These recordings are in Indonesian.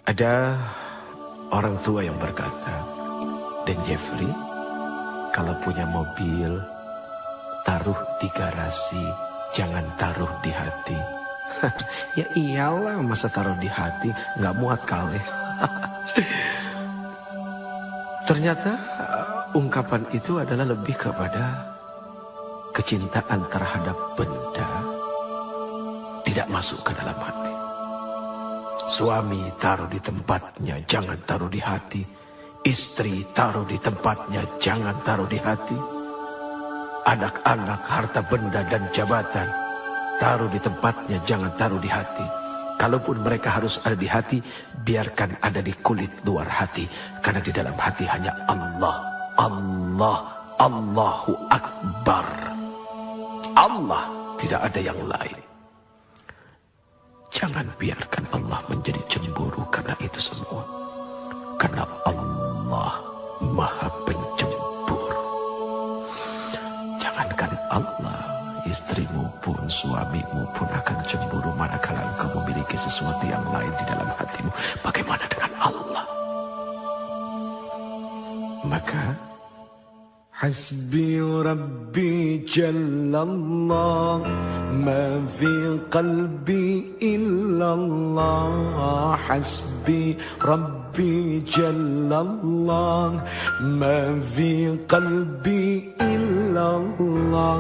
Ada orang tua yang berkata, "Dan Jeffrey, kalau punya mobil, taruh di garasi, jangan taruh di hati." Ya iyalah, masa taruh di hati, nggak muat kali. Ternyata ungkapan itu adalah lebih kepada kecintaan terhadap benda tidak masuk ke dalam hati. Suami taruh di tempatnya, jangan taruh di hati. Istri taruh di tempatnya, jangan taruh di hati. Anak-anak, harta benda dan jabatan, taruh di tempatnya, jangan taruh di hati. Kalaupun mereka harus ada di hati, biarkan ada di kulit luar hati. Karena di dalam hati hanya Allah, Allah, Allahu Akbar. Allah, tidak ada yang lain. Jangan biarkan Allah menjadi cemburu karena itu semua. Karena Allah Maha Pencemburu. Jangankan Allah, istrimu pun, suamimu pun akan cemburu manakala engkau memiliki sesuatu yang lain di dalam hatimu. Bagaimana dengan Allah? Maka حسبي ربي جل الله ما في قلبي إلا الله حسبي ربي جل الله ما في قلبي إلا الله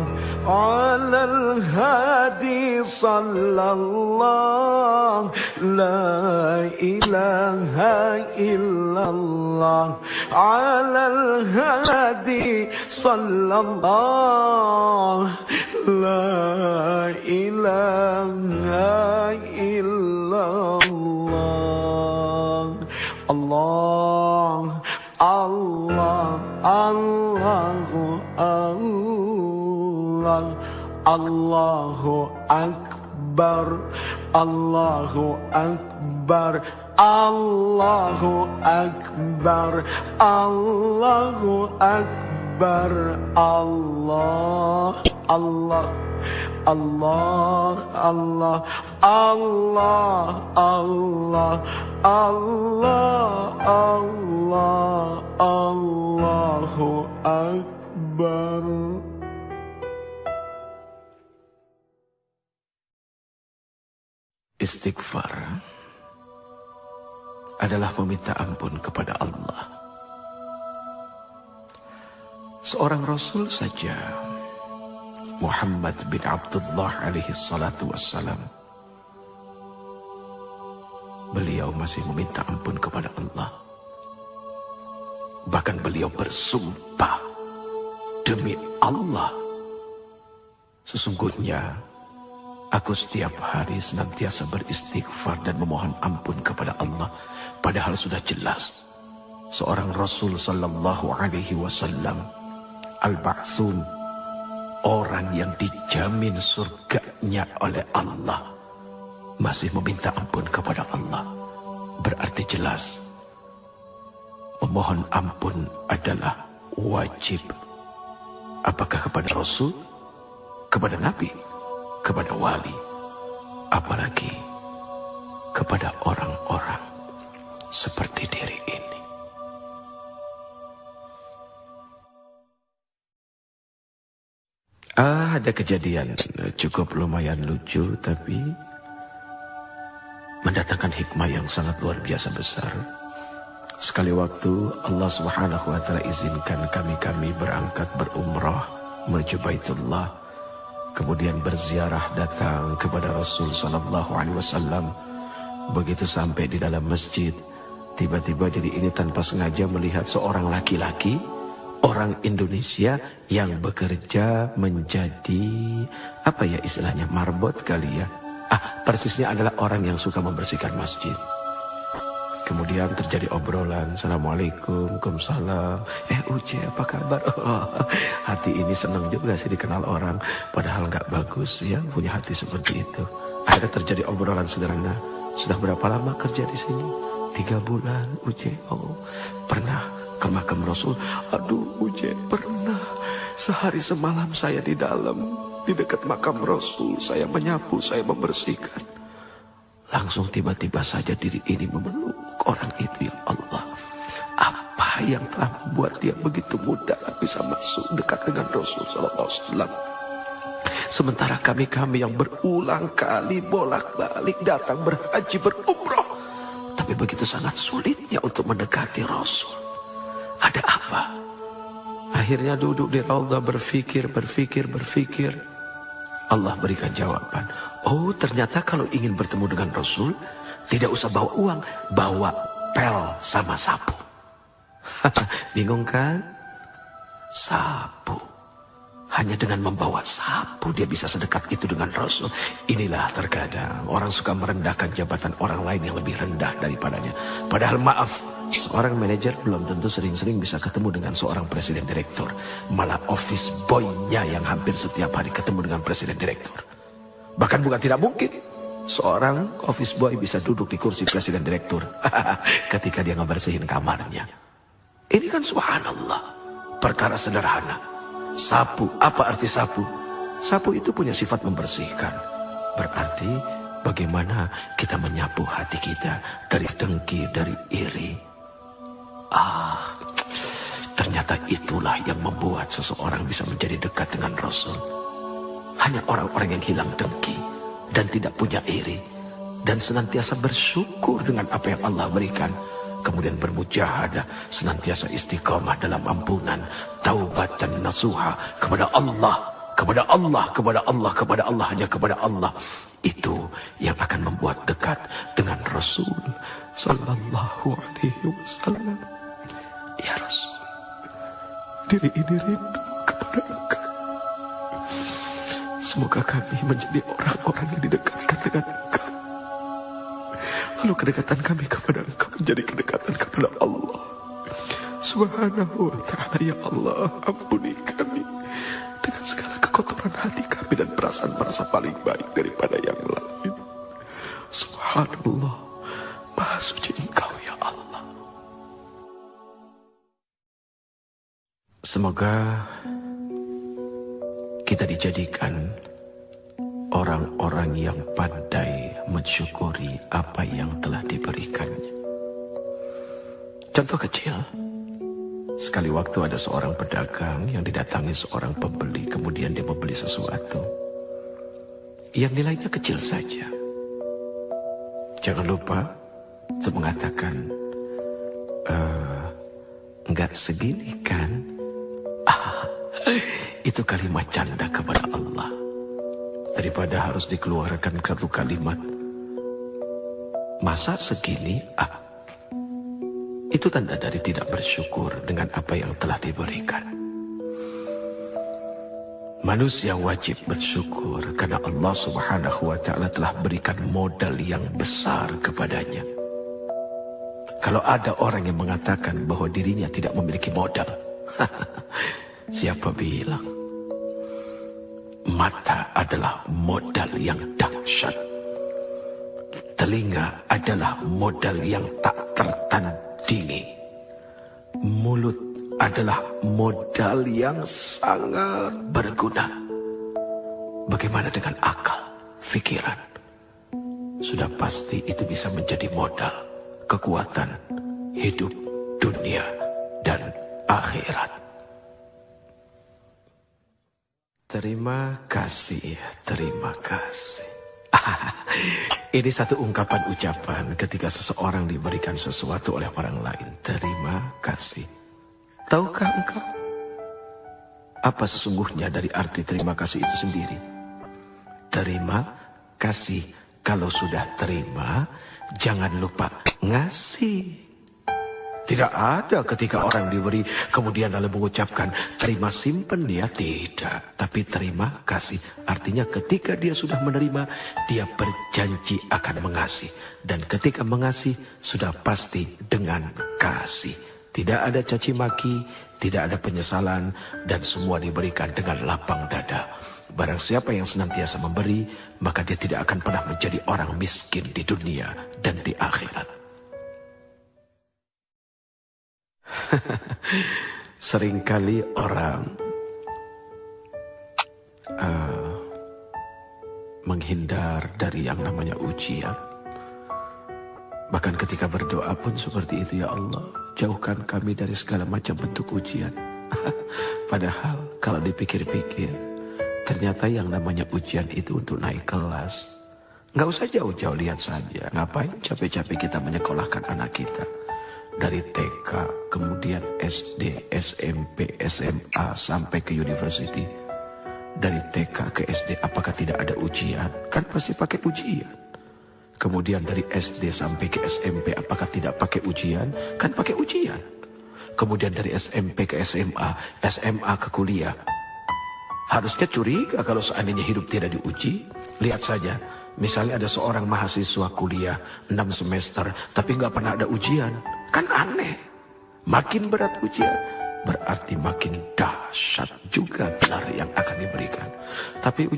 على الهادي صلى الله لا إله إلا الله على الهادي صلى الله لا إله إلا الله الله الله الله الله أكبر الله أكبر الله أكبر الله أكبر الله الله الله الله الله الله الله الله الله أكبر. Istighfar adalah meminta ampun kepada Allah. Seorang Rasul saja, Muhammad bin Abdullah alaihi salatu wassalam, beliau masih meminta ampun kepada Allah. Bahkan beliau bersumpah, demi Allah, sesungguhnya aku setiap hari senantiasa beristighfar dan memohon ampun kepada Allah. Padahal sudah jelas seorang Rasul sallallahu alaihi wasallam, al-ba'tsun, orang yang dijamin surganya oleh Allah, masih meminta ampun kepada Allah. Berarti jelas memohon ampun adalah wajib. Apakah kepada Rasul, kepada Nabi, kepada wali, apalagi kepada orang-orang seperti diri ini. Ada kejadian cukup lumayan lucu, tapi mendatangkan hikmah yang sangat luar biasa besar. Sekali waktu Allah Subhanahu wa ta'ala izinkan kami berangkat berumrah menuju Baitullah, kemudian berziarah datang kepada Rasul sallallahu alaihi wasallam. Begitu sampai di dalam masjid, tiba-tiba diri ini tanpa sengaja melihat seorang laki-laki, orang Indonesia yang bekerja menjadi, apa ya istilahnya, marbot kali ya. Persisnya adalah orang yang suka membersihkan masjid. Kemudian terjadi obrolan, Assalamualaikum, Waalaikumsalam. Uce, apa kabar? Hati ini senang juga sih dikenal orang, padahal nggak bagus ya punya hati seperti itu. Akhirnya terjadi obrolan sederhana. Sudah berapa lama kerja di sini? 3 bulan, Uce. Oh, pernah ke makam Rasul? Aduh, Uce, pernah. Sehari semalam saya di dalam, di dekat makam Rasul. Saya menyapu, saya membersihkan. Langsung tiba-tiba saja diri ini memeluk orang itu ya Allah? Apa yang telah membuat dia begitu mudah bisa masuk dekat dengan Rasul sallallahu alaihi wasallam? Sementara kami yang berulang kali bolak-balik datang berhaji berumrah, tapi begitu sangat sulitnya untuk mendekati Rasul. Ada apa? Akhirnya duduk di raudhah berfikir. Allah berikan jawaban. Oh, ternyata kalau ingin bertemu dengan Rasul, tidak usah bawa uang, bawa pel sama sapu. Bingung kan? Sapu. Hanya dengan membawa sapu dia bisa sedekat itu dengan Rasul. Inilah terkadang orang suka merendahkan jabatan orang lain yang lebih rendah daripadanya. Padahal maaf, seorang manajer belum tentu sering-sering bisa ketemu dengan seorang presiden direktur. Malah office boy-nya yang hampir setiap hari ketemu dengan presiden direktur. Bahkan bukan tidak mungkin seorang office boy bisa duduk di kursi presiden direktur ketika dia ngebersihin kamarnya. Ini kan subhanallah, perkara sederhana. Sapu, apa arti sapu? Sapu itu punya sifat membersihkan. Berarti bagaimana kita menyapu hati kita dari dengki, dari iri. Ternyata itulah yang membuat seseorang bisa menjadi dekat dengan Rasul. Hanya orang-orang yang hilang dengki dan tidak punya iri dan senantiasa bersyukur dengan apa yang Allah berikan. Kemudian bermujahadah, senantiasa istiqamah dalam ampunan, taubatan nasuha kepada Allah, hanya kepada Allah. Itu yang akan membuat dekat dengan Rasul sallallahu alaihi wasallam. Ya Rasul, diri ini rindu kepada Engkau. Semoga kami menjadi orang-orang yang didekatkan dengan Engkau. Lalu kedekatan kami kepada Engkau menjadi kedekatan kepada Allah Subhanahu wa ta'ala. Ya Allah, ampuni kami dengan segala kekotoran hati kami dan perasaan merasa paling baik daripada yang lain. Subhanallah, Maha Suci Engkau ya Allah. Semoga kita dijadikan orang-orang yang pandai mensyukuri apa yang telah diberikannya. Contoh kecil, sekali waktu ada seorang pedagang yang didatangi seorang pembeli, kemudian dia membeli sesuatu yang nilainya kecil saja. Jangan lupa untuk mengatakan, enggak segini kan? Itu kalimat canda kepada Allah. Daripada harus dikeluarkan satu kalimat, masa segini? Itu tanda dari tidak bersyukur dengan apa yang telah diberikan. Manusia wajib bersyukur karena Allah Subhanahu wa ta'ala telah berikan modal yang besar kepadanya. Kalau ada orang yang mengatakan bahwa dirinya tidak memiliki modal, siapa bilang? Mata adalah modal yang dahsyat. Telinga adalah modal yang tak tertandingi. Mulut adalah modal yang sangat berguna. Bagaimana dengan akal, pikiran? Sudah pasti itu bisa menjadi modal kekuatan hidup dunia dan akhirat. Terima kasih, terima kasih. Ini satu ungkapan ucapan ketika seseorang diberikan sesuatu oleh orang lain. Terima kasih. Tahukah engkau apa sesungguhnya dari arti terima kasih itu sendiri? Terima kasih. Kalau sudah terima, jangan lupa ngasih. Tidak ada ketika orang diberi kemudian lalu mengucapkan terima simpen dia, tidak. Tapi terima kasih artinya ketika dia sudah menerima, dia berjanji akan mengasihi. Dan ketika mengasihi sudah pasti dengan kasih. Tidak ada caci maki, tidak ada penyesalan, dan semua diberikan dengan lapang dada. Barang siapa yang senantiasa memberi, maka dia tidak akan pernah menjadi orang miskin di dunia dan di akhirat. Seringkali orang menghindar dari yang namanya ujian. Bahkan ketika berdoa pun seperti itu, ya Allah, jauhkan kami dari segala macam bentuk ujian. Padahal kalau dipikir-pikir, ternyata yang namanya ujian itu untuk naik kelas. Nggak usah jauh-jauh, lihat saja. Ngapain capek-capek kita menyekolahkan anak kita. Dari TK, kemudian SD, SMP, SMA, sampai ke university. Dari TK ke SD, apakah tidak ada ujian? Kan pasti pakai ujian. Kemudian dari SD sampai ke SMP, apakah tidak pakai ujian? Kan pakai ujian. Kemudian dari SMP ke SMA, SMA ke kuliah. Harusnya curiga kalau seandainya hidup tidak diuji. Lihat saja, misalnya ada seorang mahasiswa kuliah 6 semester, tapi nggak pernah ada ujian. Kan aneh. Makin berat ujian, berarti makin dahsyat juga gelar yang akan diberikan. Tapi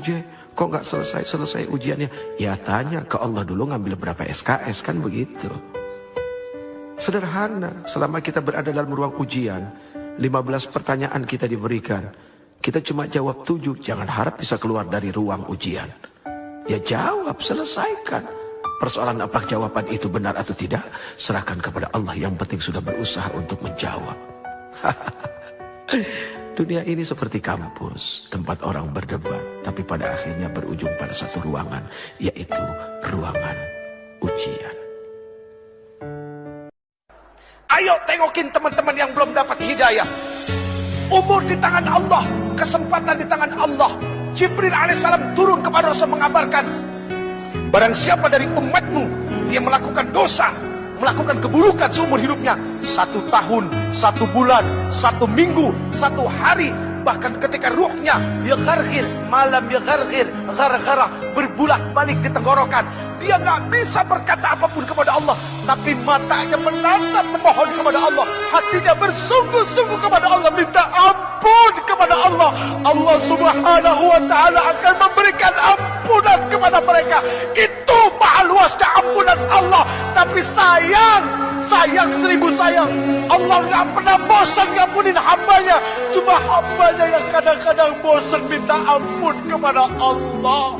kok nggak selesai ujiannya? Ya tanya ke Allah dulu, ngambil berapa SKS, kan begitu. Sederhana, selama kita berada dalam ruang ujian, 15 pertanyaan kita diberikan. Kita cuma jawab 7, jangan harap bisa keluar dari ruang ujian. Ya jawab, selesaikan. Persoalan apa jawaban itu benar atau tidak, serahkan kepada Allah, yang penting sudah berusaha untuk menjawab. Dunia ini seperti kampus, tempat orang berdebat, tapi pada akhirnya berujung pada satu ruangan, yaitu ruangan ujian. Ayo tengokin teman-teman yang belum dapat hidayah. Umur di tangan Allah, kesempatan di tangan Allah. Jibril alaihissalam turun kepada Rasul mengabarkan, barang siapa dari umatmu yang melakukan dosa, melakukan keburukan seumur hidupnya, 1 tahun, 1 bulan, 1 minggu, 1 hari, bahkan ketika ruhnya yagharghir, malam yagharghir, gara-gara berbulak-balik di tenggorokan, dia nggak bisa berkata apapun kepada Allah, tapi matanya menatap memohon kepada Allah, hatinya bersungguh-sungguh kepada Allah, minta ampun kepada Allah. Allah subhanahu wa ta'ala akan memberikan ampunan kepada mereka. Itu mahal luasnya ampunan Allah. Tapi sayang 1000 sayang, Allah nggak pernah bosan ngampunin hambanya. Cuma hambanya yang kadang-kadang bosan minta ampun kepada Allah.